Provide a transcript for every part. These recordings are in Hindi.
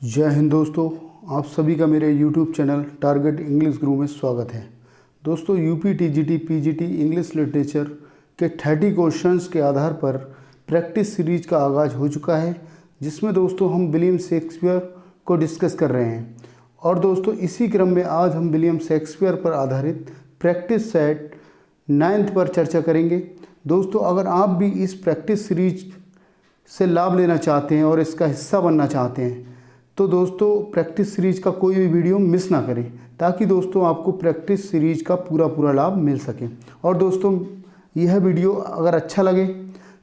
जय हिंद दोस्तों। आप सभी का मेरे YouTube चैनल टारगेट इंग्लिश गुरु में स्वागत है। दोस्तों, UP TGT PGT English literature के 30 क्वेश्चंस के आधार पर प्रैक्टिस सीरीज का आगाज़ हो चुका है, जिसमें दोस्तों हम विलियम शेक्सपियर को डिस्कस कर रहे हैं। और दोस्तों, इसी क्रम में आज हम विलियम शेक्सपियर पर आधारित प्रैक्टिस सेट 9th पर चर्चा करेंगे। दोस्तों, अगर आप भी इस प्रैक्टिस सीरीज से लाभ लेना चाहते हैं और इसका हिस्सा बनना चाहते हैं तो दोस्तों प्रैक्टिस सीरीज का कोई भी वीडियो मिस ना करें, ताकि दोस्तों आपको प्रैक्टिस सीरीज का पूरा लाभ मिल सके। और दोस्तों, यह वीडियो अगर अच्छा लगे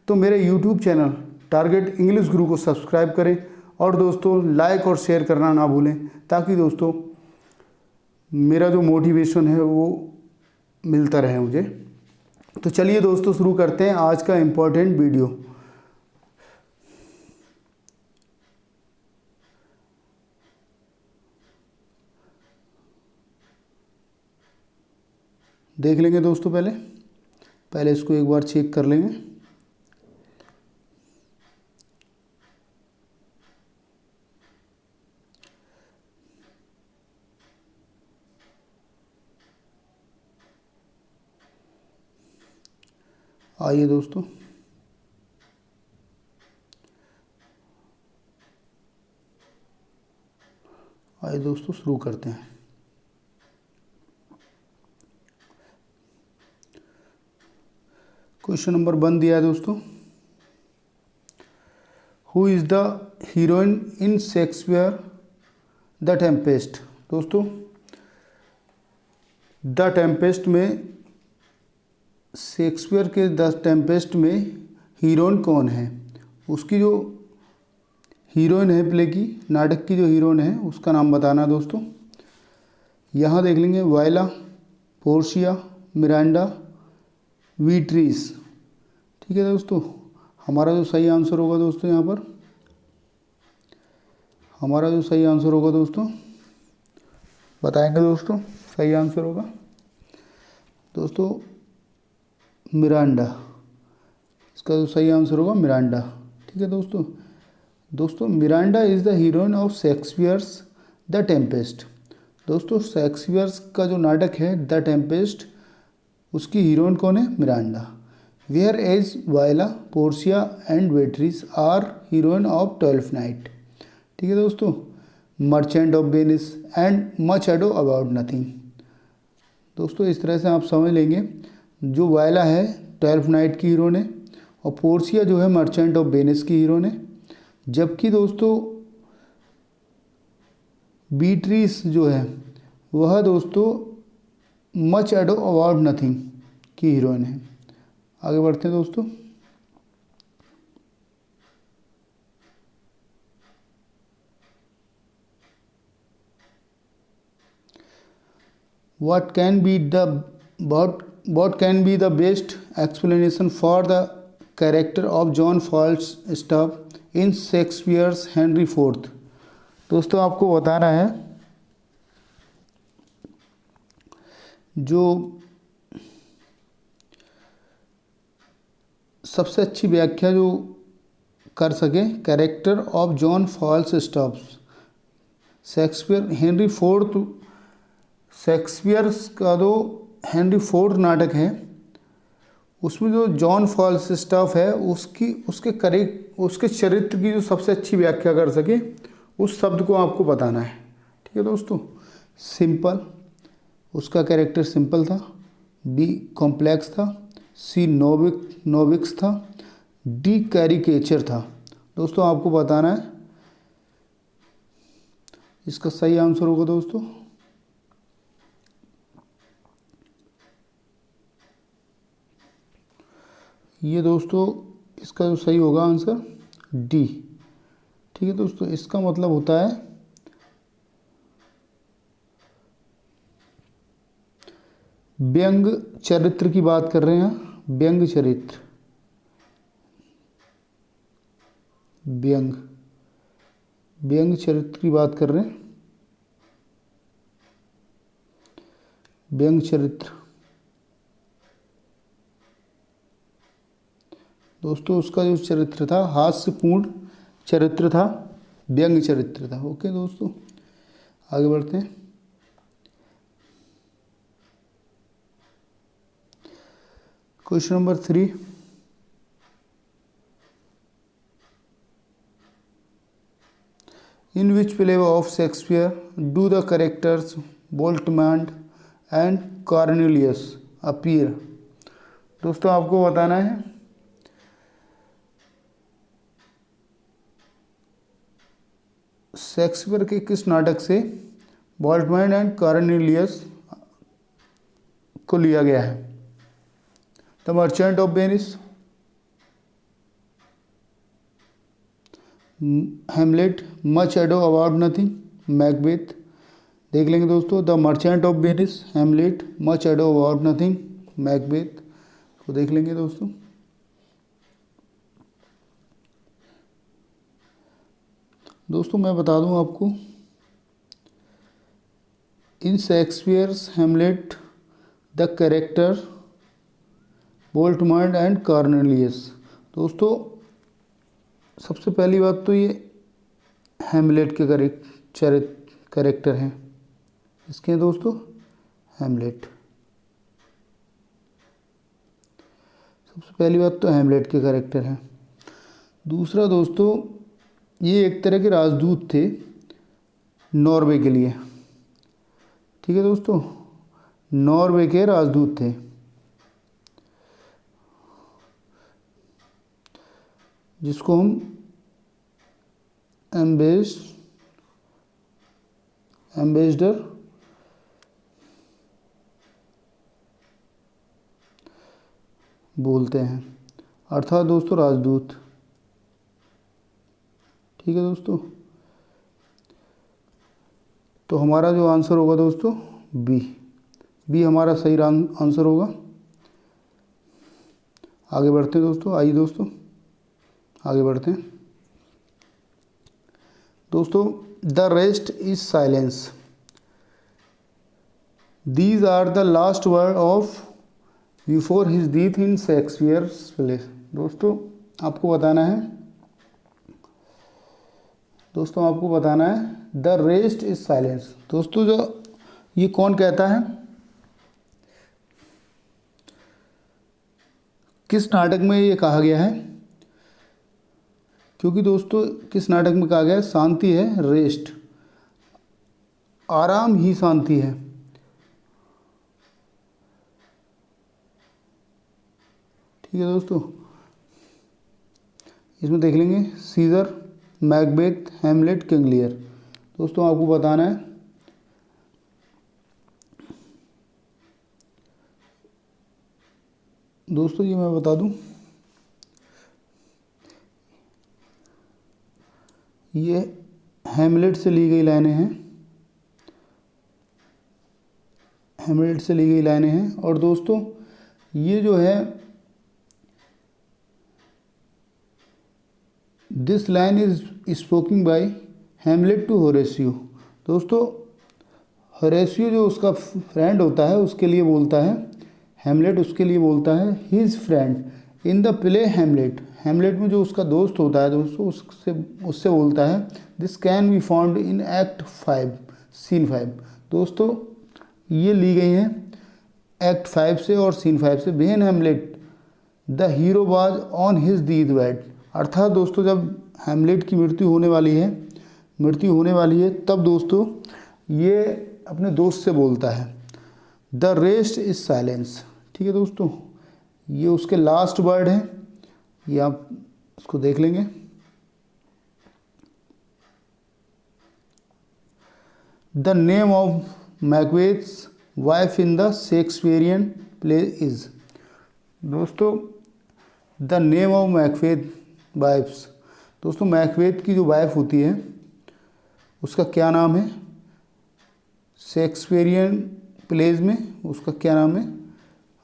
तो मेरे यूट्यूब चैनल टारगेट इंग्लिश गुरु को सब्सक्राइब करें और दोस्तों लाइक और शेयर करना ना भूलें, ताकि दोस्तों मेरा जो मोटिवेशन है वो मिलता रहे मुझे। तो चलिए दोस्तों शुरू करते हैं आज का इम्पोर्टेंट वीडियो। देख लेंगे दोस्तों, पहले इसको एक बार चेक कर लेंगे। आइए दोस्तों, शुरू करते हैं। क्वेश्चन नंबर 1 दिया है दोस्तों, who is the heroine in Shakespeare the Tempest. दोस्तों, द टेम्पेस्ट में, शेक्सपियर के द टेम्पेस्ट में हीरोइन कौन है? उसकी जो हीरोइन है, प्ले की, नाटक की जो हीरोइन है, उसका नाम बताना दोस्तों। यहाँ देख लेंगे, वायला, पोर्शिया, मिरांडा, वीट्रीस। ठीक है दोस्तों, हमारा जो सही आंसर होगा दोस्तों, यहाँ पर हमारा जो सही आंसर होगा दोस्तों, बताएंगे दोस्तों। सही आंसर होगा दोस्तों मिरांडा। इसका जो सही आंसर होगा मिरांडा। ठीक है दोस्तों Miranda is the heroine of Shakespeare's the Tempest. दोस्तों, शेक्सपियर्स का जो नाटक है द टेम्पेस्ट, उसकी हीरोइन कौन है? Miranda. Where as Viola, Portia and Beatrice are heroine of 12th night. ठीक है दोस्तों, Merchant of Venice and Much Ado About Nothing. दोस्तों, इस तरह से आप समझ लेंगे, जो वायला है 12th नाइट की हीरोइन है और पोर्शिया जो है मर्चेंट ऑफ वेनिस की हीरोइन है, जबकि दोस्तों बीट्रीस जो है वह दोस्तों मच एडो अबाउट नथिंग की हीरोइन है। आगे बढ़ते हैं दोस्तों। What can be the best explanation for the character of John Falstaff in Shakespeare's Henry IV? दोस्तों, आपको बताना है जो सबसे अच्छी व्याख्या जो कर सके character of John Falstaff. Shakespeare Henry fourth, Shakespeare का जो हेनरी फोर्थ नाटक है, उसमें जो जॉन फॉल्स्टाफ है उसके चरित्र की जो सबसे अच्छी व्याख्या कर सके, उस शब्द को आपको बताना है। ठीक है दोस्तों। सिंपल, उसका कैरेक्टर सिंपल था। बी कॉम्प्लेक्स था। सी नोविक्स था। डी कैरिकेचर था। दोस्तों, आपको बताना है इसका सही आंसर होगा दोस्तों ये दोस्तों, इसका जो सही होगा आंसर डी। ठीक है दोस्तों, इसका मतलब होता है व्यंग चरित्र की बात कर रहे हैं। व्यंग चरित्र, व्यंग चरित्र की बात कर रहे हैं। व्यंग चरित्र दोस्तों, उसका जो चरित्र था हास्यपूर्ण चरित्र था। व्यंग्य चरित्र था। ओके दोस्तों, आगे बढ़ते हैं। Question number 3, in which play of Shakespeare do the characters Voltemand and Cornelius appear. दोस्तों आपको बताना है शेक्सपियर के किस नाटक से वोल्टमैंड एंड कॉर्नेलियस को लिया गया है। The Merchant of Venice, Hamlet, Much Ado About Nothing, Macbeth. देख लेंगे दोस्तों, the Merchant of Venice, Hamlet, Much Ado About Nothing, Macbeth को देख लेंगे दोस्तों। दोस्तों मैं बता दूं आपको, in Shakespeare's Hamlet the character Voltemand and Cornelius. दोस्तों सबसे पहली बात तो ये हैमलेट के कैरेक्टर हैं, इसके हैं दोस्तों हैमलेट। सबसे पहली बात तो हैमलेट के कैरेक्टर हैं। दूसरा दोस्तों, ये एक तरह के राजदूत थे नॉर्वे के लिए। ठीक है दोस्तों, नॉर्वे के राजदूत थे, जिसको हम एम्बेसडर बोलते हैं, अर्थात दोस्तों राजदूत। ठीक है दोस्तों, तो हमारा जो आंसर होगा दोस्तों बी हमारा सही आंसर होगा। आगे बढ़ते हैं दोस्तों, आइए दोस्तों आगे बढ़ते हैं। दोस्तों the rest is silence, these are the last word of before his death in Shakespeare's play. दोस्तों आपको बताना है द रेस्ट इज साइलेंस। दोस्तों जो ये कौन कहता है, किस नाटक में ये कहा गया है, क्योंकि दोस्तों किस नाटक में कहा गया है, शांति है, रेस्ट, आराम ही शांति है। ठीक है दोस्तों, इसमें देख लेंगे Caesar, Macbeth, Hamlet, King Lear. दोस्तों आपको बताना है दोस्तों, ये मैं बता दूं, ये हैमलेट से ली गई लाइनें हैं, हैमलेट से ली गई लाइनें हैं। और दोस्तों ये जो है, this line is spoking by Hamlet to Horatio. दोस्तों होरेसियो जो उसका फ्रेंड होता है उसके लिए बोलता है, हैमलेट उसके लिए बोलता है his friend in the play Hamlet. Hamlet में जो उसका दोस्त होता है दोस्तों उससे बोलता है this can be found in act 5 scene 5। दोस्तों ये ली गई हैं एक्ट 5 से और सीन 5 से। When Hamlet the hero was on his death bed, अर्थात दोस्तों जब हैमलेट की मृत्यु होने वाली है तब दोस्तों ये अपने दोस्त से बोलता है द रेस्ट इज साइलेंस। ठीक है दोस्तों, ये उसके लास्ट वर्ड हैं, ये आप इसको देख लेंगे। The name of Macbeth's wife in the Shakespearean play is. दोस्तों the name of Macbeth wife's, दोस्तों मैकबेथ की जो वाइफ होती है उसका क्या नाम है, शेक्सपियरियन प्लेज में उसका क्या नाम है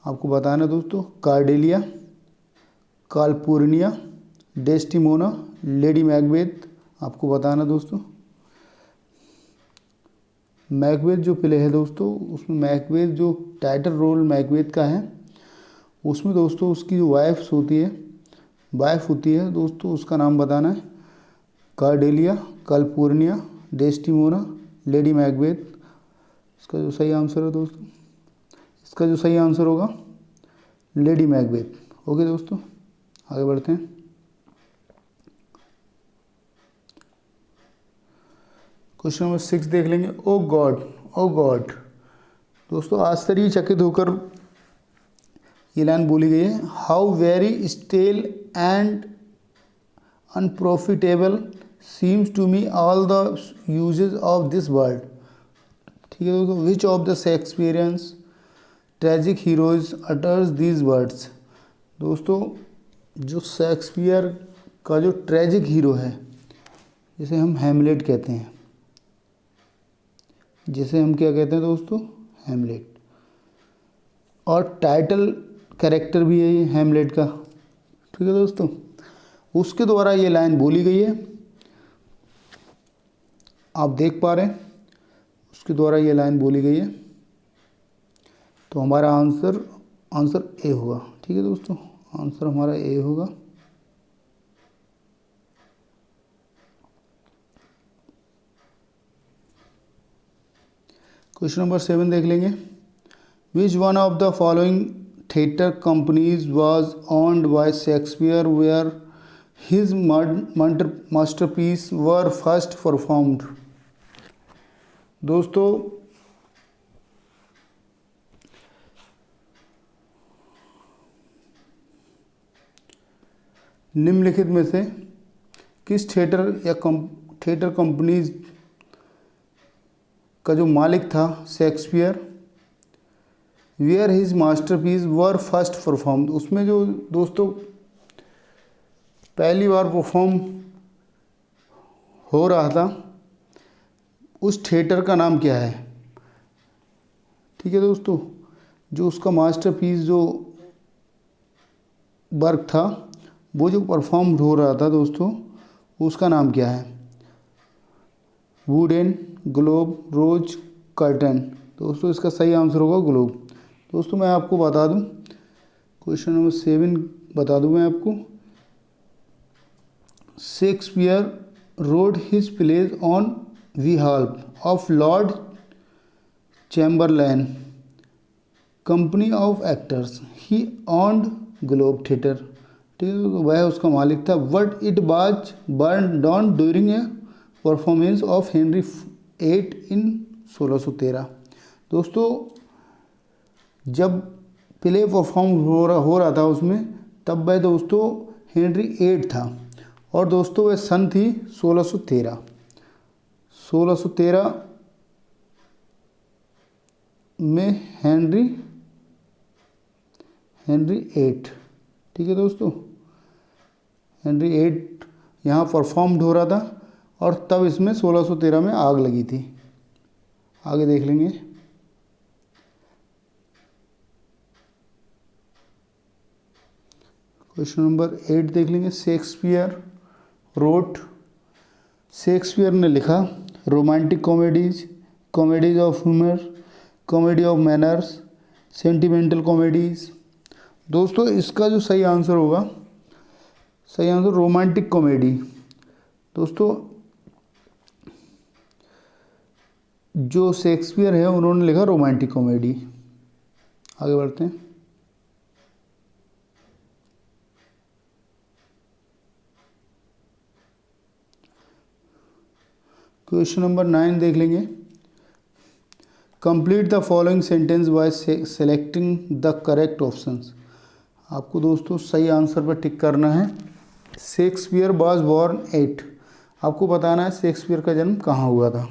आपको बताना दोस्तों। कार्डेलिया, कालपुर्निया, डेस्टिमोना, लेडी मैकबेथ आपको बताना दोस्तों। मैकबेथ जो प्ले है दोस्तों, उसमें मैकबेथ जो टाइटल रोल मैकबेथ का है उसमें दोस्तों उसकी जो वाइफ होती है दोस्तों उसका नाम बताना है कार्डेलिया, कैलिफोर्निया, डेस्टिमोना, लेडी मैकबेथ। इसका जो सही आंसर है दोस्तों, इसका जो सही आंसर होगा लेडी मैकबेथ। ओके दोस्तों, आगे बढ़ते हैं। क्वेश्चन नंबर 6 देख लेंगे। Oh God, oh God. दोस्तों आश्चर्यचकित होकर ये लाइन बोली गई है। How very stale and unprofitable seems to me all the uses of this word. ठीक है दोस्तों, which of the Shakespearean's tragic heroes utters these words. दोस्तों जो शेक्सपियर का जो ट्रेजिक हीरो है, जिसे हम हैमलेट कहते हैं, जिसे हम क्या कहते हैं दोस्तों, हैमलेट, और टाइटल कैरेक्टर भी है ये हैमलेट का। ठीक है दोस्तों, उसके द्वारा ये लाइन बोली गई है, आप देख पा रहे हैं, उसके द्वारा ये लाइन बोली गई है। तो हमारा आंसर ए होगा। ठीक है दोस्तों, आंसर हमारा ए होगा। क्वेश्चन नंबर 7 देख लेंगे। Which one of the following theatre companies was owned by Shakespeare where his masterpiece were first performed. दोस्तों निम्नलिखित में से किस थिएटर या थिएटर कंपनीज का जो मालिक था Shakespeare, where his masterpiece were first perform, उसमें जो दोस्तों पहली बार परफॉर्म हो रहा था, उस थिएटर का नाम क्या है। ठीक है दोस्तों, जो उसका मास्टरपीस जो वर्क था, वो जो परफॉर्म हो रहा था दोस्तों, उसका नाम क्या है। वुडेन, ग्लोब, रोज, कर्टन। दोस्तों इसका सही आंसर होगा ग्लोब। दोस्तों मैं आपको बता दूं, क्वेश्चन नंबर 7 बता दूं मैं आपको। Shakespeare wrote his plays on behalf of Lord Chamberlain company of actors, he owned Globe theatre. ठीक है, तो वह उसका मालिक था। But it was burn down during a performance of Henry 8 in 1613। दोस्तों जब प्ले परफॉर्म हो रहा था उसमें, तब वह दोस्तों हेनरी 8 था, और दोस्तों वह सन थी 1613। 1613 में हेनरी 8। ठीक है दोस्तों, हेनरी 8 यहाँ परफॉर्म्ड हो रहा था, और तब इसमें 1613 में आग लगी थी। आगे देख लेंगे। क्वेश्चन नंबर 8 देख लेंगे। शेक्सपियर ने लिखा romantic comedies, comedies of humour, comedy of manners, sentimental comedies. दोस्तों इसका जो सही आंसर होगा, सही आंसर रोमांटिक कॉमेडी। दोस्तों जो शेक्सपियर है उन्होंने लिखा रोमांटिक कॉमेडी। आगे बढ़ते हैं। क्वेश्चन नंबर 9 देख लेंगे। Complete the following sentence by selecting the correct options. आपको दोस्तों सही आंसर पर टिक करना है। शेक्सपियर वाज बॉर्न एट, आपको बताना है शेक्सपियर का जन्म कहाँ हुआ था।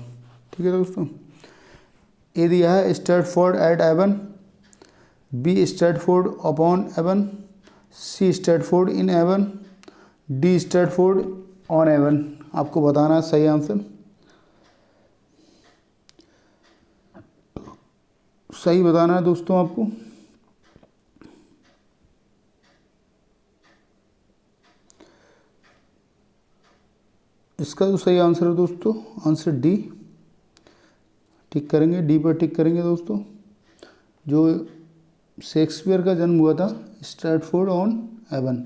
ठीक है दोस्तों, ए दिया है Stratford at Avon, B Stratford upon Avon, C Stratford in Avon, D Stratford on Avon. आपको बताना है सही आंसर। सही बताना है दोस्तों आपको। इसका जो सही आंसर है दोस्तों, आंसर डी। टिक करेंगे, डी पर टिक करेंगे दोस्तों। जो शेक्सपियर का जन्म हुआ था स्ट्रैटफोर्ड ऑन एवन।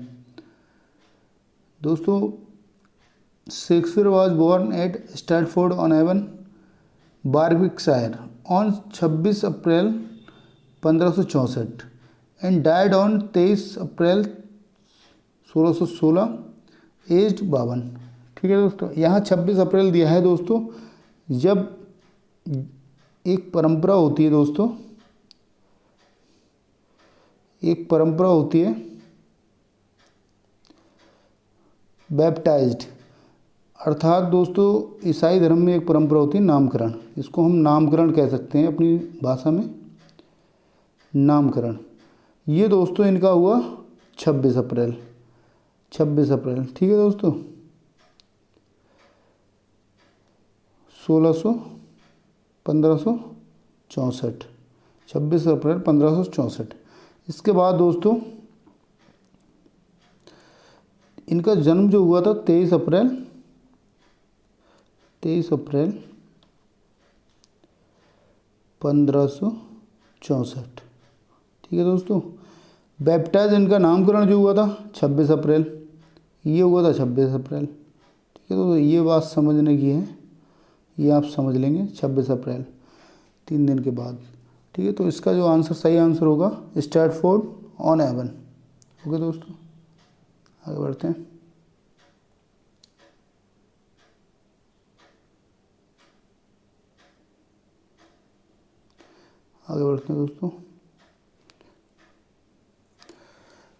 दोस्तों Shakespeare was born at Stratford on Avon, Warwickshire on 26 April 1564 and died on 23 April 1616 aged 52। ठीक है दोस्तों, यहाँ 26 अप्रैल दिया है दोस्तों। जब एक परंपरा होती है दोस्तों, एक परंपरा होती है बैप्टाइज्ड, अर्थात दोस्तों ईसाई धर्म में एक परंपरा होती है नामकरण, इसको हम नामकरण कह सकते हैं अपनी भाषा में, नामकरण। ये दोस्तों इनका हुआ 26 अप्रैल, 26 अप्रैल। ठीक है दोस्तों, 1564, 26 अप्रैल 1564। इसके बाद दोस्तों इनका जन्म जो हुआ था 23 अप्रैल 1564। ठीक है दोस्तों, बैप्टाइज इनका नामकरण जो हुआ था 26 अप्रैल, ये हुआ था 26 अप्रैल। ठीक है दोस्तों, ये बात समझने की है, ये आप समझ लेंगे 26 अप्रैल 3 दिन के बाद। ठीक है, तो इसका जो आंसर सही आंसर होगा स्टैटफोर्ड ऑन एवन। ओके दोस्तों, आगे बढ़ते हैं। आगे बढ़ते हैं दोस्तों,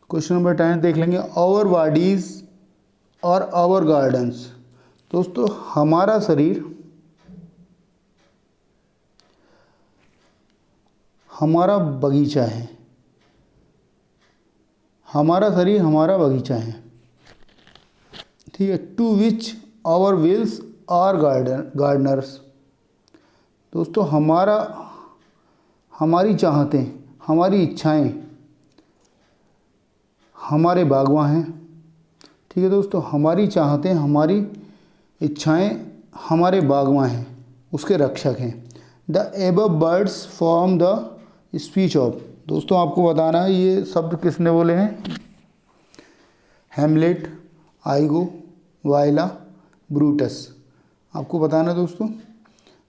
क्वेश्चन नंबर 10 देख लेंगे। आवर बॉडीज और आवर गार्डन्स। दोस्तों हमारा शरीर हमारा बगीचा है, हमारा शरीर हमारा बगीचा है। ठीक है, to which our wills are gardeners. दोस्तों हमारी चाहतें, हमारी इच्छाएं हमारे बागवां हैं। ठीक है दोस्तों, हमारी चाहतें, हमारी इच्छाएं हमारे बागवां हैं, उसके रक्षक हैं। The above words form the speech of. दोस्तों आपको बताना है ये शब्द किसने बोले हैं। Hamlet, Iago, Viola, Brutus. आपको बताना है दोस्तों,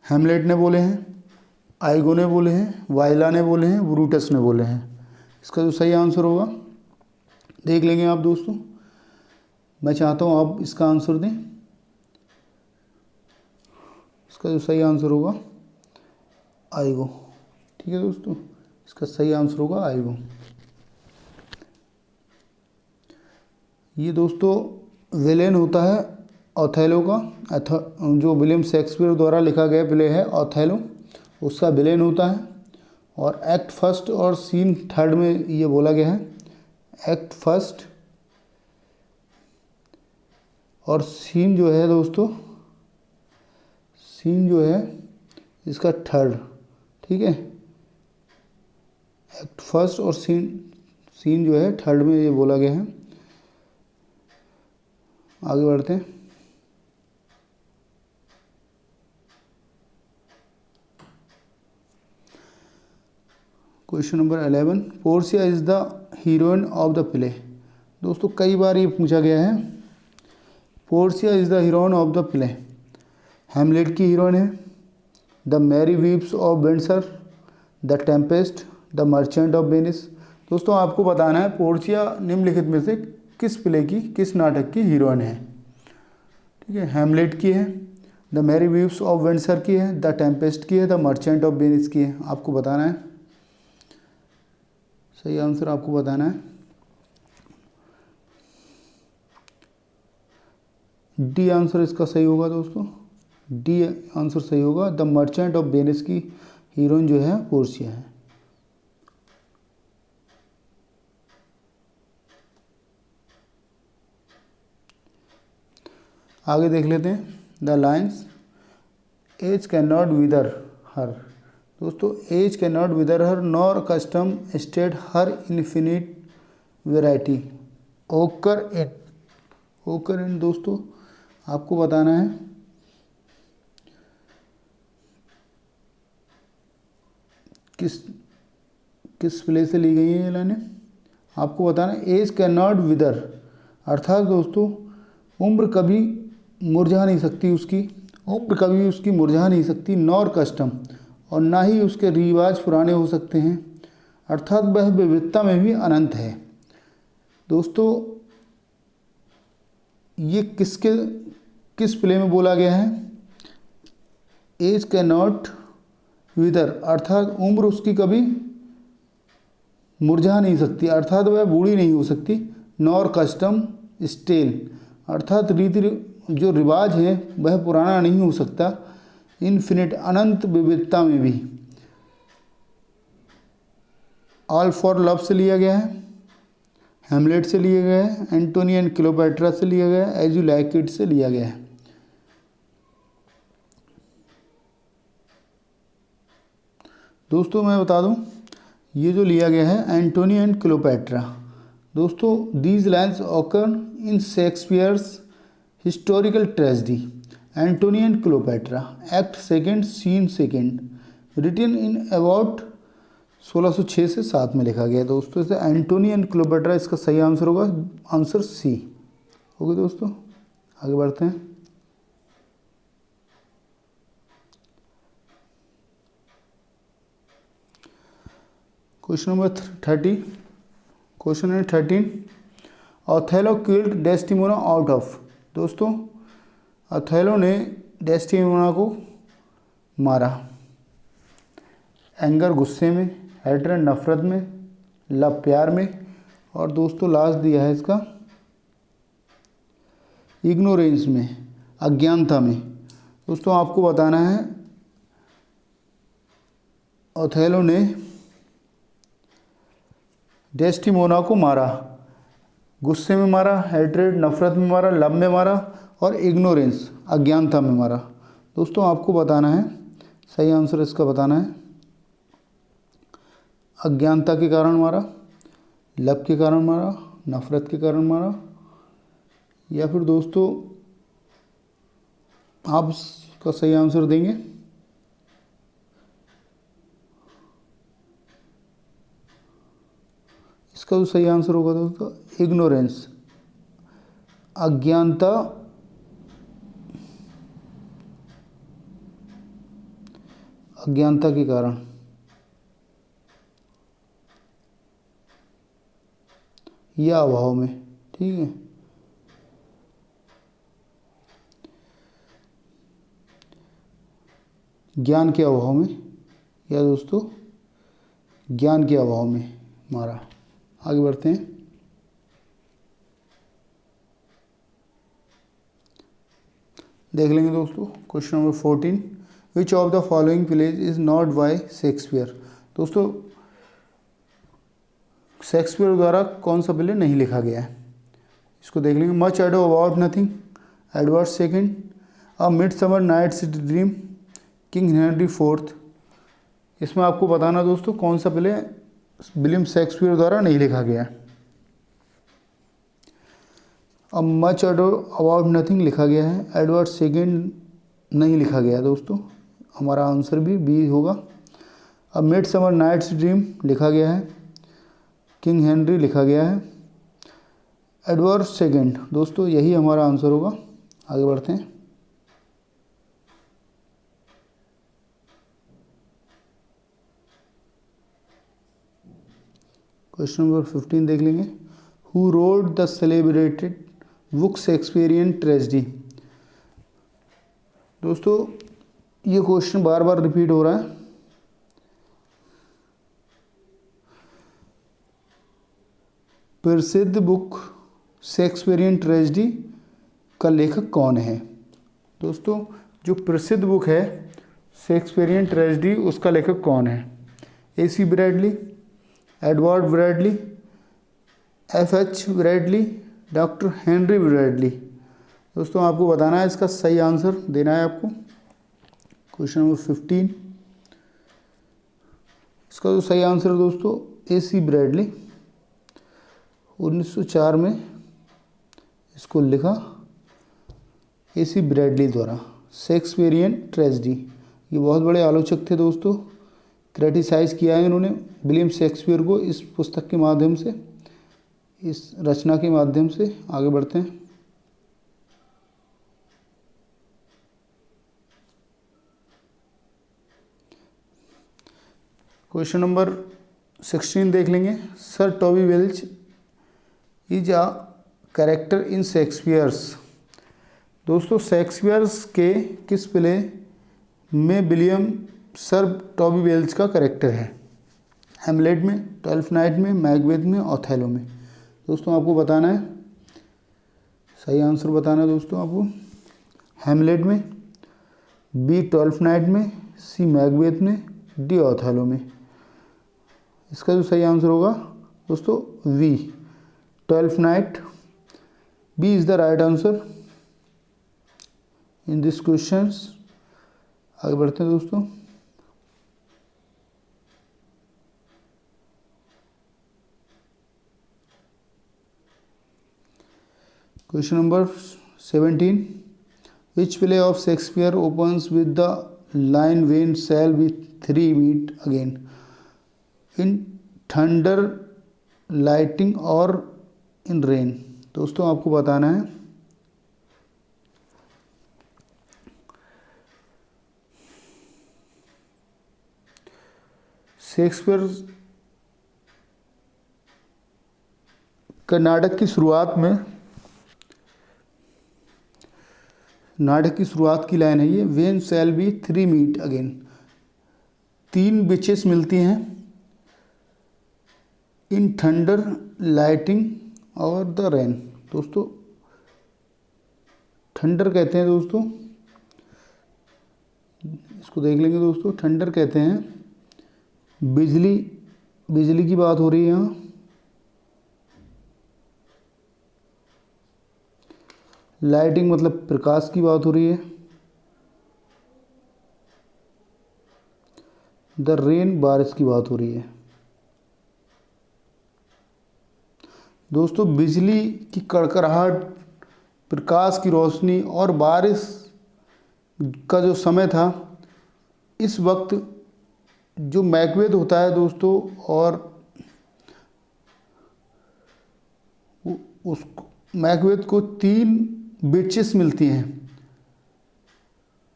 हैमलेट ने बोले हैं, आइगो ने बोले हैं, वायला ने बोले हैं, ब्रूटस ने बोले हैं। इसका जो सही आंसर होगा देख लेंगे आप दोस्तों। मैं चाहता हूँ आप इसका आंसर दें। इसका जो सही आंसर होगा आइगो। ठीक है दोस्तों, इसका सही आंसर होगा आइगो। ये दोस्तों विलेन होता है ओथेलो का, जो विलियम शेक्सपियर द्वारा लिखा गया प्ले है ओथेलो, उसका विलेन होता है। और एक्ट फर्स्ट और सीन थर्ड में ये बोला गया है, एक्ट फर्स्ट और सीन जो है दोस्तों, सीन जो है इसका थर्ड। ठीक है, एक्ट फर्स्ट और सीन जो है थर्ड में ये बोला गया है। आगे बढ़ते हैं। Question number 11, Portia is the heroine of the play. दोस्तों कई बार ये पूछा गया है, Portia is the heroine of the play. Hamlet की हीरोइन है, the Merry Wives of Windsor, the Tempest, the Merchant of Venice. दोस्तों आपको बताना है पोर्शिया निम्नलिखित में से किस प्ले की, किस नाटक की हीरोइन है। ठीक है, हैमलेट की है, the Merry Wives of Windsor की है, द टेम्पेस्ट की है, द मर्चेंट ऑफ वेनिस की है। आपको बताना है, सही आंसर आपको बताना है। डी आंसर इसका सही होगा दोस्तों, डी आंसर सही होगा। द मर्चेंट ऑफ वेनिस की हीरोइन जो है पोर्शिया है। आगे देख लेते हैं, the lines age can not wither her. दोस्तों age can not wither her nor custom stale her infinite variety occur in. दोस्तों आपको बताना है किस प्ले से ली गई है ये लाइनें। आपको बताना है एज कैन नॉट विदर, अर्थात दोस्तों उम्र कभी मुरझा नहीं सकती, उसकी उम्र कभी उसकी मुरझा नहीं सकती, नॉर कस्टम, और ना ही उसके रिवाज पुराने हो सकते हैं, अर्थात वह विविधता में भी अनंत है। दोस्तों ये किस प्ले में बोला गया है? एज कैन नॉट विदर, अर्थात उम्र उसकी कभी मुरझा नहीं सकती, अर्थात वह बूढ़ी नहीं हो सकती। नॉर कस्टम स्टेल, अर्थात जो रिवाज है वह पुराना नहीं हो सकता। इन्फिनिट, अनंत विविधता में भी। ऑल फॉर लव से लिया गया है, हेमलेट से लिया गया है, एंटोनी एंड क्लियोपेट्रा से लिया गया है, एज यू लाइक इट से लिया गया है। दोस्तों मैं बता दूं, ये जो लिया गया है एंटोनी एंड क्लियोपेट्रा, दोस्तों these lines occur in Shakespeare's historical tragedy Antony and Cleopatra, act second, scene second, written in about 1606 से 7 में लिखा गया है। दोस्तों इसे एंटोनी एंड क्लियोपेट्रा, इसका सही आंसर होगा आंसर सी। ओके दोस्तों, आगे बढ़ते हैं। Question number 30, question number 13, Othello killed Desdemona out of. दोस्तों ओथेलो ने डेस्टिमोना को मारा। एंगर गुस्से में, हेट्रेड नफरत में, लव प्यार में, और दोस्तों लास्ट दिया है इसका इग्नोरेंस में, अज्ञानता में। दोस्तों आपको बताना है ओथेलो ने डेस्टिमोना को मारा, गुस्से में मारा, हेट्रेड नफरत में मारा, लव में मारा, और इग्नोरेंस अज्ञानता में मारा। दोस्तों आपको बताना है, सही आंसर इसका बताना है। अज्ञानता के कारण मारा, लव के कारण मारा, नफरत के कारण मारा, या फिर दोस्तों आप इसका सही आंसर देंगे? इसका जो सही आंसर होगा दोस्तों इग्नोरेंस, अज्ञानता, अज्ञानता के कारण या अभाव में। ठीक है, ज्ञान के अभाव में, या दोस्तों ज्ञान के अभाव में मारा। आगे बढ़ते हैं। देख लेंगे दोस्तों question number 14, which of the following pledge is not bye Shakespeare. दोस्तों शेक्सपियर द्वारा कौन सा प्ले नहीं लिखा गया है, इसको देख लेंगे। Much Ado About Nothing, Edward second, a Midsummer Night's Dream, King Henry fourth. इसमें आपको बताना दोस्तों कौन सा प्ले विलियम शेक्सपियर द्वारा नहीं लिखा गया है। अब मच एडो अबाउट नथिंग लिखा गया है, एडवर्ड सेकेंड नहीं लिखा गया है दोस्तों, हमारा आंसर भी बी होगा। अब मिडसमर नाइट्स ड्रीम लिखा गया है, किंग हेनरी लिखा गया है, एडवर्ड सेकेंड, दोस्तों यही हमारा आंसर होगा। आगे बढ़ते हैं। क्वेश्चन नंबर 15 देख लेंगे। Who wrote the celebrated book Shakespearean tragedy. दोस्तों ये क्वेश्चन बार बार रिपीट हो रहा है। प्रसिद्ध बुक शेक्सपियरियन ट्रेजेडी का लेखक कौन है? दोस्तों जो प्रसिद्ध बुक है शेक्सपियरियन ट्रेजेडी, उसका लेखक कौन है? AC Bradley, Edward Bradley, FH Bradley, doctor Henry Bradley. दोस्तों आपको बताना है, इसका सही आंसर देना है आपको। क्वेश्चन नंबर 15, इसका जो सही आंसर है दोस्तों AC ब्रैडली। 1904 में इसको लिखा AC ब्रैडली द्वारा, शेक्सपियरियन ट्रेजेडी। ये बहुत बड़े आलोचक थे दोस्तों, क्रिटिसाइज़ किया है इन्होंने विलियम शेक्सपियर को इस पुस्तक के माध्यम से, इस रचना के माध्यम से। आगे बढ़ते हैं। क्वेश्चन नंबर 16 देख लेंगे। Sir Toby Welch is a character in Shakespeare's. दोस्तों शेक्सपियर्स के किस प्ले में विलियम सर टॉबी वेल्च का कैरेक्टर है? हैमलेट में, ट्वेल्थ नाइट में, मैकबेथ में, ओथेलो में। दोस्तों आपको बताना है, सही आंसर बताना है दोस्तों आपको। हैमलेट में, बी ट्वेल्थ नाइट में, सी मैकबेथ में, डी ओथेलो में। इसका जो सही आंसर होगा दोस्तों B Twelfth Night. B is the right answer in this questions. आगे बढ़ते हैं दोस्तों। Question number 17। Which play of Shakespeare opens with the line when shall we three meet again in thunder, lightning और इन रेन। दोस्तों आपको बताना है, शेक्सपियर के नाटक की शुरुआत की लाइन है ये, when shall we three meet again. तीन बिचेस मिलती हैं इन थंडर, लाइटिंग और द रेन। दोस्तों थंडर कहते हैं दोस्तों, इसको देख लेंगे दोस्तों। थंडर कहते हैं बिजली की बात हो रही है यहाँ। लाइटिंग मतलब प्रकाश की बात हो रही है। द रेन बारिश की बात हो रही है। दोस्तों बिजली की कड़कड़ाहट, प्रकाश की रोशनी और बारिश का जो समय था, इस वक्त जो मैकबेथ होता है दोस्तों, और उस मैकबेथ को तीन बिचेस मिलती हैं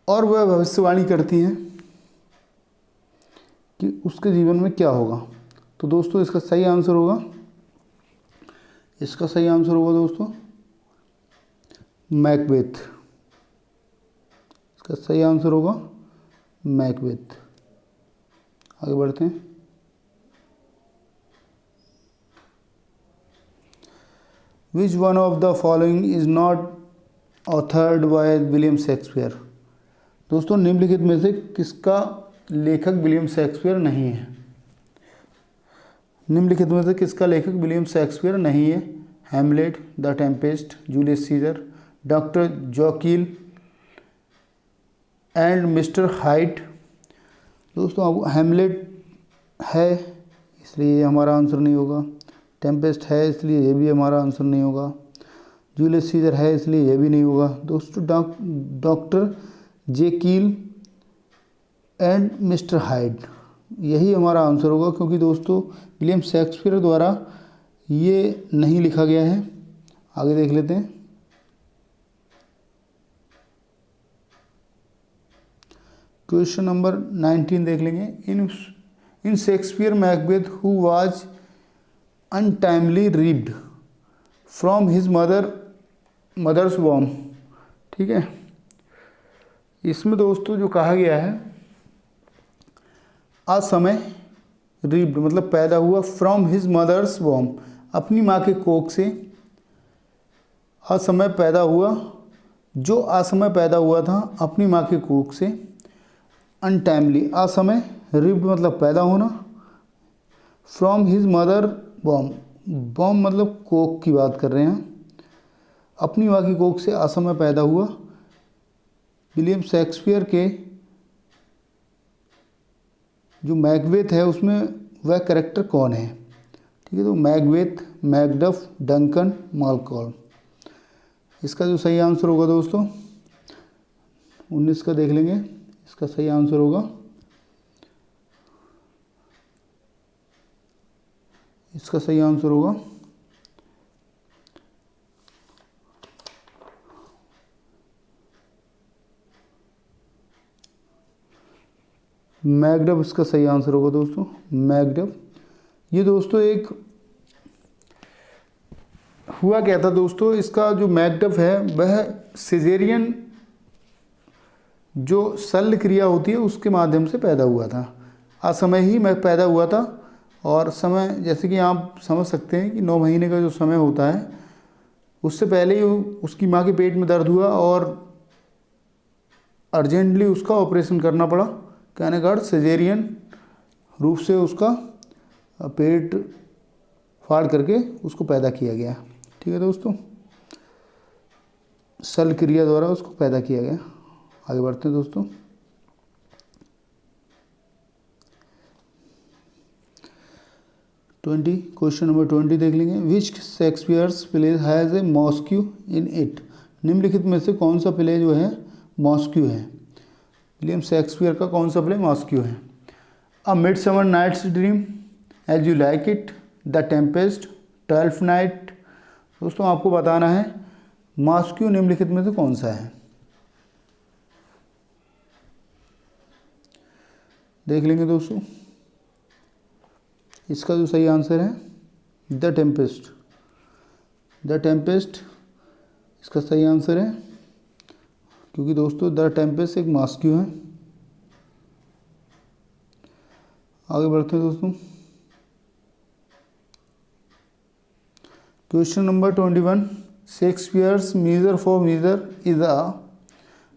और वह भविष्यवाणी करती हैं कि उसके जीवन में क्या होगा। तो दोस्तों इसका सही आंसर होगा दोस्तों मैकबेथ। इसका सही आंसर होगा मैकबेथ। आगे बढ़ते हैं। विच one of the following is not authored bye William Shakespeare. दोस्तों निम्नलिखित में से किसका लेखक विलियम शेक्सपियर नहीं है? निम्नलिखित में से किसका लेखक विलियम शेक्सपियर नहीं है? Hamlet, the Tempest, Julius Caesar, doctor Jekyll and mister Hyde. दोस्तों अब हैमलेट है इसलिए ये हमारा आंसर नहीं होगा। टेम्पेस्ट है इसलिए ये भी हमारा आंसर नहीं होगा। जूलियस सीजर है इसलिए ये भी नहीं होगा। दोस्तों doctor Jekyll and mister hide यही हमारा आंसर होगा, क्योंकि दोस्तों विलियम शेक्सपियर द्वारा ये नहीं लिखा गया है। आगे देख लेते हैं। क्वेश्चन नंबर 19 देख लेंगे। In Shakespeare Macbeth who was untimely ripped from his mother's womb. ठीक है, इसमें दोस्तों जो कहा गया है, असमय रिप्ड मतलब पैदा हुआ, फ्रॉम हिज मदर्स वॉम अपनी माँ के कोख से, असमय पैदा हुआ, जो असमय पैदा हुआ था अपनी माँ के कोख से, अनटाइमली असमय, रिप्ड मतलब पैदा होना, from his mother womb, womb मतलब कोख की बात कर रहे हैं, अपनी माँ की कोख से असमय पैदा हुआ। विलियम शेक्सपियर के जो मैकबेथ है उसमें वह कैरेक्टर कौन है? ठीक है, तो मैकबेथ, मैकडफ, डंकन, मालकॉल्म। इसका जो सही आंसर होगा दोस्तों 19 का देख लेंगे। इसका सही आंसर होगा, इसका सही आंसर होगा मैकडफ इसका सही आंसर होगा दोस्तों, मैकडफ। ये दोस्तों एक हुआ क्या था दोस्तों, इसका जो मैकडफ है वह सिजेरियन जो शल्य क्रिया होती है उसके माध्यम से पैदा हुआ था, असमय ही मैं पैदा हुआ था। और समय जैसे कि आप समझ सकते हैं कि 9 महीने का जो समय होता है उससे पहले ही उसकी माँ के पेट में दर्द हुआ और अर्जेंटली उसका ऑपरेशन करना पड़ा। कहने का अर्थ सिजेरियन रूप से उसका पेट फाड़ करके उसको पैदा किया गया। ठीक है दोस्तों, शल्य क्रिया द्वारा उसको पैदा किया गया। आगे बढ़ते हैं दोस्तों। क्वेश्चन नंबर 20 देख लेंगे। Which Shakespeare's play has a masque in it. निम्नलिखित में से कौन सा प्ले जो है मॉस्क्यू है। विलियम शेक्सपियर का कौन सा प्ले मॉस्क्यू है। A Midsummer Night's Dream, As You Like It, the Tempest, Twelfth Night. दोस्तों आपको बताना है मॉस्क्यू निम्नलिखित में से कौन सा है। देख लेंगे दोस्तों, इसका जो सही आंसर है द टेम्पेस्ट। द टेम्पेस्ट इसका सही आंसर है, क्योंकि दोस्तों द टेम्पेस्ट एक मॉस्क्यू है। आगे बढ़ते हैं दोस्तों। Question number 21। Shakespeare's Measure for Measure is a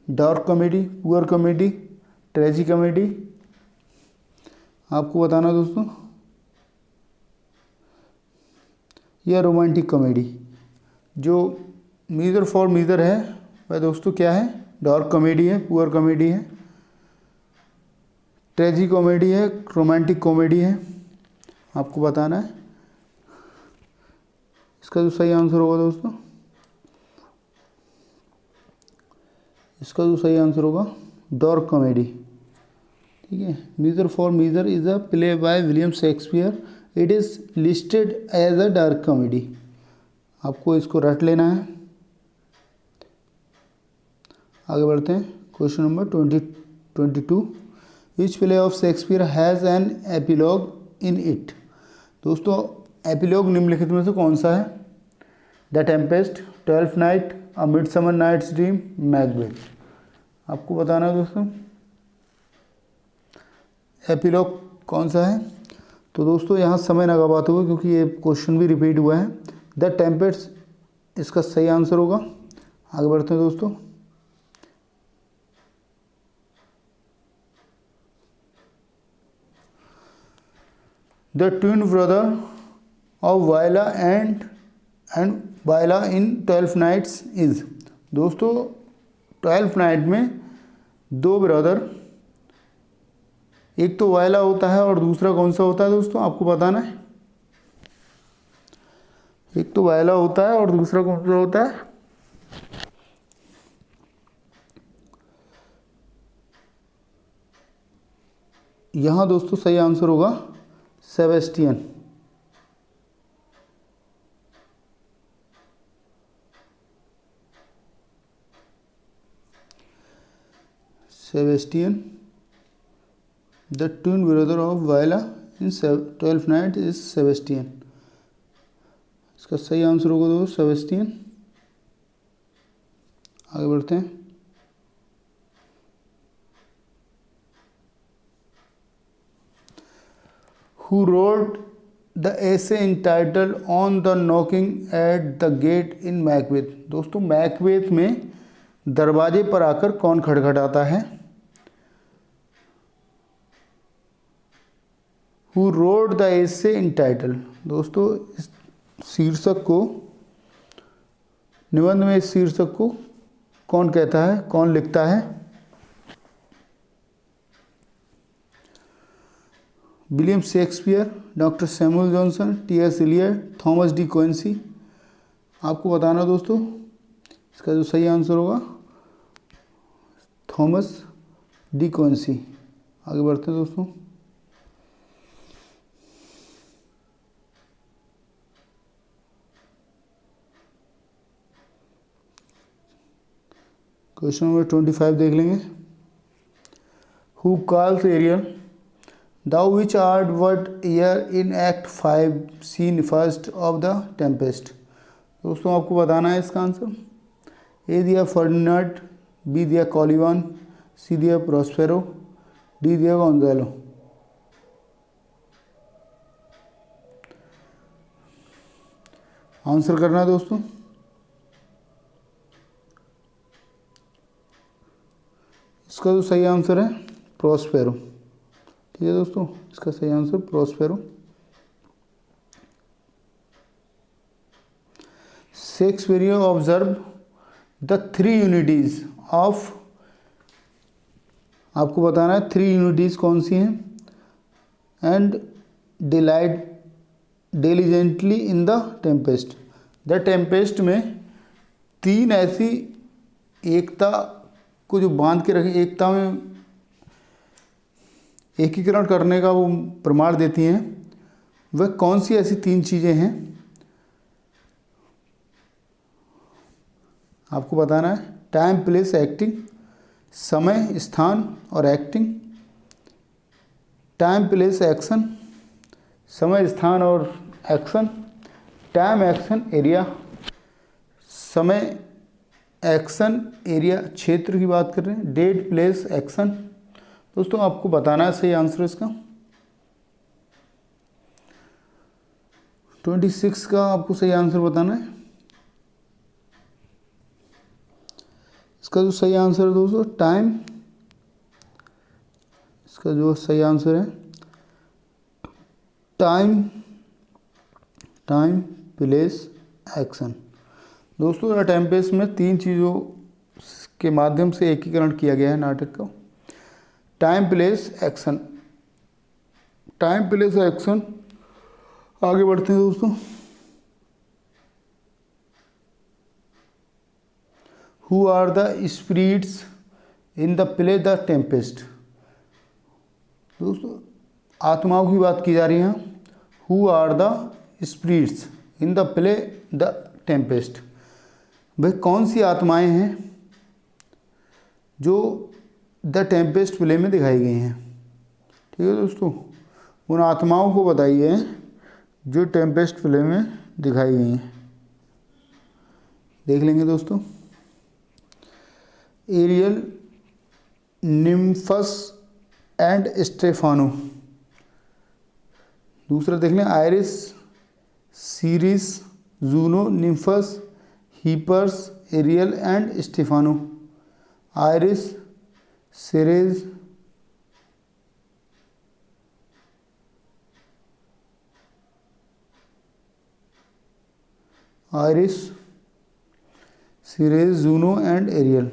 dark comedy, poor comedy, tragicomedy. आपको बताना दोस्तों, या रोमांटिक कॉमेडी। जो मीज़र फॉर मीज़र है वह दोस्तों क्या है, डार्क कॉमेडी है, पुअर कॉमेडी है, ट्रेजी कॉमेडी है, रोमांटिक कॉमेडी है। आपको बताना है इसका जो सही आंसर होगा दोस्तों, इसका जो सही आंसर होगा डार्क कॉमेडी। ठीक है, Measure for Measure is a play by William Shakespeare, it is listed as a dark comedy. आपको इसको रट लेना है। आगे बढ़ते हैं। Question number 22। Which play of Shakespeare has an epilogue in it. दोस्तों एपिलॉग निम्नलिखित में से कौन सा है। The Tempest, Twelfth Night, a Midsummer Night's Dream, Macbeth. आपको बताना है दोस्तों एपिलॉग कौन सा है। तो दोस्तों यहाँ समय ना गवाते हुए, क्योंकि ये क्वेश्चन भी रिपीट हुआ है, द टेम्पेस्ट इसका सही आंसर होगा। आगे बढ़ते हैं दोस्तों। The twin brother of Viola and Viola in 12 nights is. दोस्तों 12 नाइट में दो ब्रदर, एक तो वायला होता है और दूसरा कौन सा होता है दोस्तों, आपको बताना है। एक तो वायला होता है और दूसरा कौन सा होता है। यहाँ दोस्तों सही आंसर होगा Sebastian. Sebastian, the twin brother of Viola in 12 night is Sebastian. इसका सही आंसर होगा दोस्तों सेबेस्टियन। आगे बढ़ते हैं। Who wrote the essay entitled On the Knocking at the Gate in Macbeth। दोस्तों मैकबेथ में दरवाजे पर आकर कौन खटखटाता है। Who wrote the essay entitled। दोस्तों इस शीर्षक को, निबंध में इस शीर्षक को कौन कहता है, कौन लिखता है। William Shakespeare, doctor Samuel Johnson, टी.एस. Eliot, Thomas De Quincey. आपको बताना दोस्तों इसका जो सही आंसर होगा थॉमस डी क्विंसी। आगे बढ़ते हैं दोस्तों। क्वेश्चन नंबर 25 देख लेंगे। Who calls Ariel, thou which art what year in act 5 scene first of the tempest। दोस्तों आपको बताना है इसका आंसर। ए दिया फर्डिनांड, बी दिया कॉलिवान, सी दिया प्रोस्पेरो, डी दिया गोंजालो। आंसर करना है दोस्तों। इसका जो सही आंसर है प्रोस्पेरो। ठीक है दोस्तों, इसका सही answer Prospero. Shakespeare observe the 3 unities of, आपको बताना है 3 यूनिटीज कौन सी हैं। And delight diligently in the Tempest, the Tempest में 3 ऐसी एकता को जो बांध के रखे, एकता में एकीकरण करने का वो प्रमाण देती हैं। वह कौन सी ऐसी 3 चीज़ें हैं आपको बताना है। टाइम प्लेस एक्टिंग, समय स्थान और एक्टिंग, टाइम प्लेस एक्शन, समय स्थान और एक्शन, टाइम एक्शन एरिया, समय एक्शन एरिया क्षेत्र की बात कर रहे हैं, डेट प्लेस एक्शन। दोस्तों आपको बताना है सही आंसर इसका। 26 का आपको सही आंसर बताना है। इसका जो सही आंसर है दोस्तों टाइम, इसका जो सही आंसर है टाइम प्लेस एक्शन। दोस्तों टेम्पेस्ट में 3 चीज़ों के माध्यम से एकीकरण किया गया है नाटक का। Time place action, time place action. आगे बढ़ते हैं दोस्तों। Who are the spirits in the play the Tempest. दोस्तों आत्माओं की बात की जा रही है। Who are the spirits in the play the Tempest, भाई कौन सी आत्माएं हैं जो द टेम्पेस्ट प्ले में दिखाई गई हैं। ठीक है दोस्तों, उन आत्माओं को बताइए जो टेम्पेस्ट प्ले में दिखाई गई हैं। देख लेंगे दोस्तों। Ariel, nymphs and Stephano. दूसरा देख लें Iris, Ceres, Juno, nymphs, reapers, Ariel and Stephano. Iris, Ceres, Iris, Ceres, Juno and Ariel.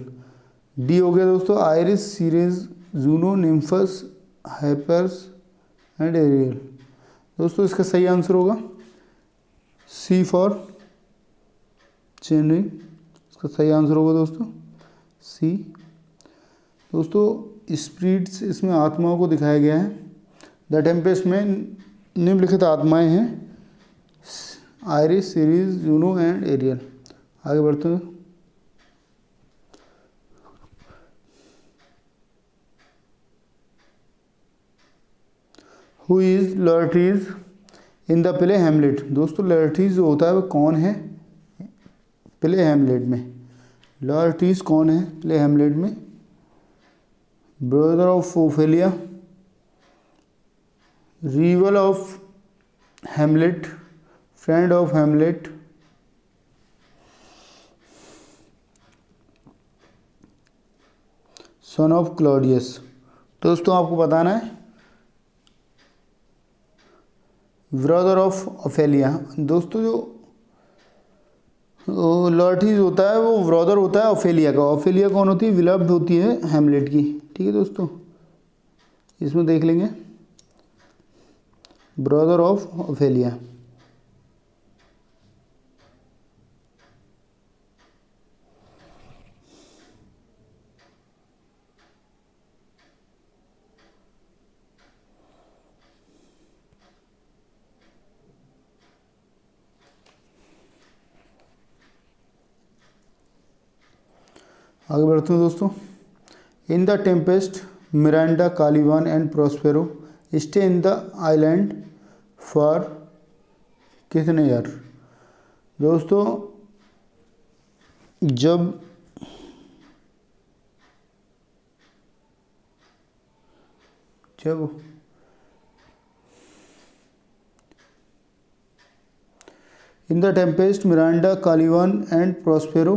D हो गया दोस्तों Iris, Ceres, Juno, nymphs, reapers and Ariel. दोस्तों इसका सही आंसर होगा सी फॉर चेन्नई। इसका सही आंसर होगा दोस्तों सी। दोस्तों स्पिरिट्स इसमें आत्माओं को दिखाया गया है। द टेम्पेस्ट में निम्नलिखित आत्माएं हैं Iris, Ceres, Juno and Ariel. आगे बढ़ते हैं। Who is Laertes in the play Hamlet. दोस्तों लर्टीज जो होता है वह कौन है प्ले हेमलेट में। लर्टीज कौन है प्ले हेमलेट में। Brother of Ophelia, reveal of Hamlet, friend of Hamlet, son of Claudius. दोस्तों आपको बताना है ब्रदर ऑफ ओफेलिया। दोस्तों जो लर्टीज होता है वो ब्रदर होता है ओफेलिया का। ओफेलिया कौन होती है, विलव्ड होती है हेमलेट की। ठीक है दोस्तों, इसमें देख लेंगे ब्रदर ऑफ ओफेलिया। आगे बढ़ते हैं दोस्तों। In the Tempest Miranda, Caliban and Prospero stay in the island for कितने ईयर। दोस्तों जब in the Tempest Miranda, Caliban and Prospero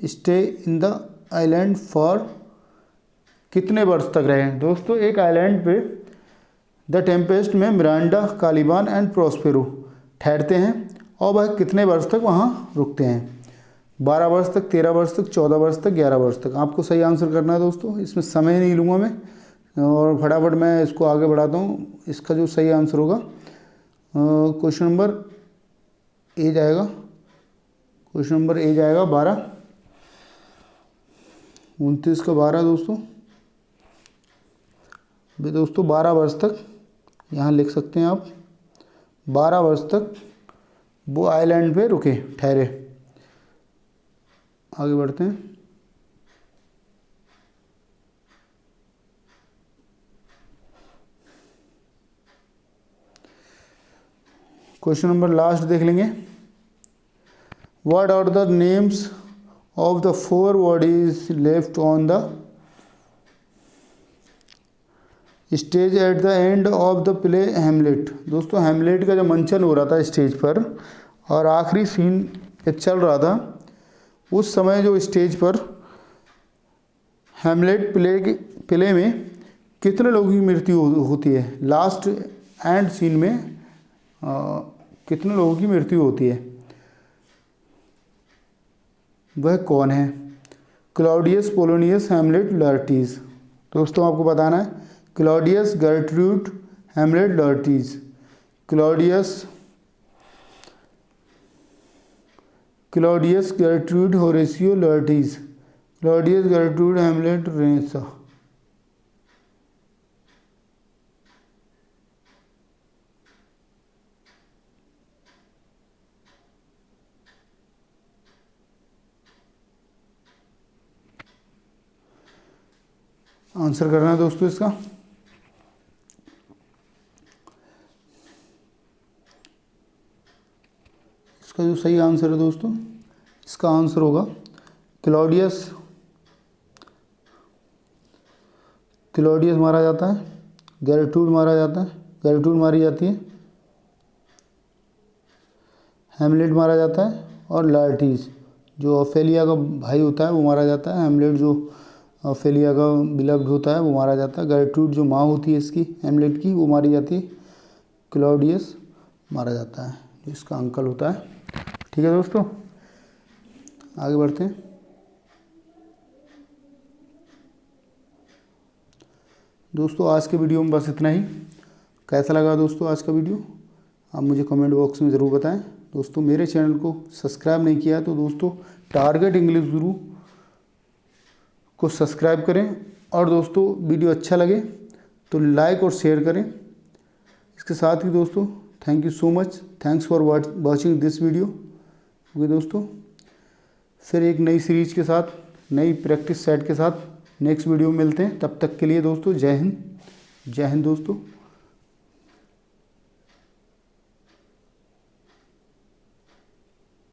stay in the island for कितने वर्ष तक रहे। दोस्तों एक आइलैंड पे द टेम्पेस्ट में मिरांडा, कालीबान एंड प्रोस्पेरो ठहरते हैं और वह कितने वर्ष तक वहाँ रुकते हैं। 12 वर्ष तक, 13 वर्ष तक, 14 वर्ष तक, 11 वर्ष तक। आपको सही आंसर करना है दोस्तों, इसमें समय नहीं लूँगा मैं और फटाफट मैं इसको आगे बढ़ाता हूँ। इसका जो सही आंसर होगा क्वेश्चन नंबर ए जाएगा, क्वेश्चन नंबर ए जाएगा 12, 29 का 12 दोस्तों। भी दोस्तों 12 वर्ष तक यहाँ लिख सकते हैं आप, 12 वर्ष तक वो आइलैंड पे रुके, ठहरे। आगे बढ़ते हैं। क्वेश्चन नंबर लास्ट देख लेंगे। What are the names of the 4 bodies left on the stage at the end of the play Hamlet. दोस्तों हेमलेट का जब मंचन हो रहा था स्टेज पर और आखिरी सीन चल रहा था, उस समय जो स्टेज पर हेमलेट प्ले में कितने लोगों की मृत्यु होती है। लास्ट एंड सीन में कितने लोगों की मृत्यु होती है, वह कौन है। Claudius, Polonius, Hamlet, Laertes. दोस्तों आपको बताना है Claudius, Gertrude, Hamlet, Laertes. Claudius, Gertrude, Horatio, Laertes. Claudius, Gertrude, Hamlet, रेनेसा। आंसर करना है दोस्तों इसका। इसका जो सही आंसर है दोस्तों, इसका आंसर होगा क्लॉडियस मारा जाता है, गर्ट्रूड मारा जाता है, गर्ट्रूड मारी जाती है, हेमलेट मारा जाता है और लार्टीज जो ऑफेलिया का भाई होता है वो मारा जाता है। हेमलेट जो ऑफेलिया का बिलव्ड होता है वो मारा जाता है। गर्ट्रूड जो माँ होती है इसकी, हेमलेट की, वो मारी जाती है। क्लॉडियस मारा जाता है जो इसका अंकल होता है। ठीक है दोस्तों, आगे बढ़ते हैं। दोस्तों आज के वीडियो में बस इतना ही। कैसा लगा दोस्तों आज का वीडियो, आप मुझे कमेंट बॉक्स में ज़रूर बताएं। दोस्तों मेरे चैनल को सब्सक्राइब नहीं किया तो दोस्तों टारगेट इंग्लिश गुरु को सब्सक्राइब करें और दोस्तों वीडियो अच्छा लगे तो लाइक और शेयर करें। इसके साथ ही दोस्तों thank you so much, thanks for watching this video. Okay दोस्तों, फिर एक नई सीरीज के साथ, नई प्रैक्टिस सेट के साथ नेक्स्ट वीडियो में मिलते हैं। तब तक के लिए दोस्तों जय हिंद दोस्तों।